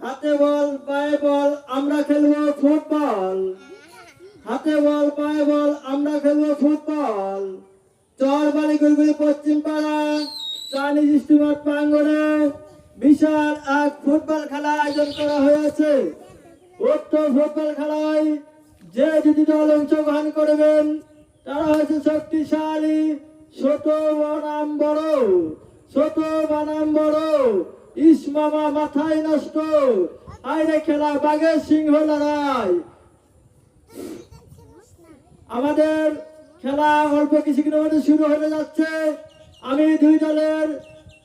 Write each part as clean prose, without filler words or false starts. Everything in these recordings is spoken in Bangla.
হাতে বল পায়ে বল আমরা খেলবো ফুটবল। হাতে বল পায়ে বল আমরা খেলবো ফুটবল। চর বাড়ি গুলগুলি পশ্চিম পাড়া চাইনিজ স্টিমার প্রাঙ্গণে বিশাল এক ফুটবল খেলা আয়োজন করা হয়েছে। উক্ত ফুটবল খেলায় যে দুটি দল অংশগ্রহণ করবেন তারা হচ্ছে শক্তিশালী, ছোট বনাম বড়। ছোট বনাম বড়, ইসমামা মাথায় নষ্ট, আইরে খেলা বাঘের সিংহ লড়াই। আমাদের খেলা অল্প কিছুক্ষণের মধ্যে শুরু হতে যাচ্ছে। আমি দুই দলের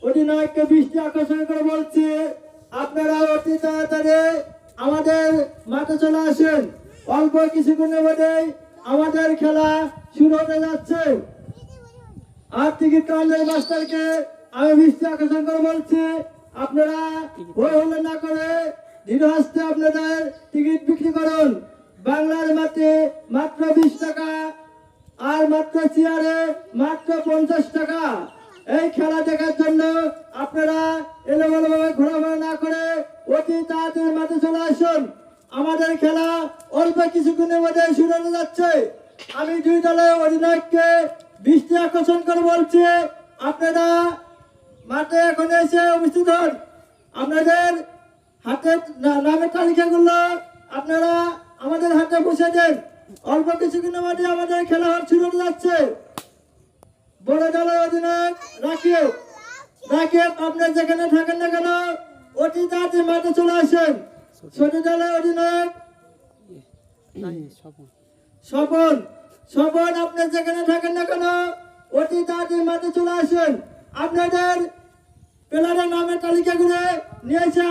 অধিনায়ককে দৃষ্টি আকর্ষণ করে বলছি, আপনারা অতি তাড়াতাড়ি আমাদের মাঠে চলে আসেন। অল্প কিছুক্ষণের মধ্যেই আমাদের খেলা শুরু হতে যাচ্ছে। আর টিকিট কাউন্টার মাস্টারকে আমি দৃষ্টি আকর্ষণ করে বলছি, আপনারা হই হল্লা না করে ধীরে আসতে আপনাদের টিকিট বিক্রি করুন। বাংলার মাঠে মাত্র 20 টাকা, আর মাত্র চেয়ারে মাত্র 50 টাকা। এই খেলা দেখার জন্য আপনারা এলোমেলোভাবে ঘোরাফেরা না করে অতি তাড়াতাড়ি মাঠে চলে আসুন। আমাদের খেলা অল্প কিছুক্ষণের মধ্যে শুরু হতে যাচ্ছে। আমি দুই দলের অধিনায়ককে দৃষ্টি আকর্ষণ করে বলছি, আপনারা মাঠে এখন এসে উপস্থিত হন। আপনাদের হাতের নামের তালিকাগুলো আপনারা আমাদের হাতে বসে দেন। অল্প কিছুক্ষণের মধ্যে আমাদের খেলা শুরু হতে যাচ্ছে। বড় দলের অধিনায়ক রাকিব, আপনার যেখানে থাকেন না কেন অতি তাড়াতাড়ি মাঠে চলে আসেন। ছোট দলের অধিনায়ক স্বপন, আপনার যেখানে থাকেন না কেন অতি তাড়াতাড়ি মাঠে চলে আসেন। আপনাদের প্লেয়ারের নামের তালিকাগুলো নিয়েছে।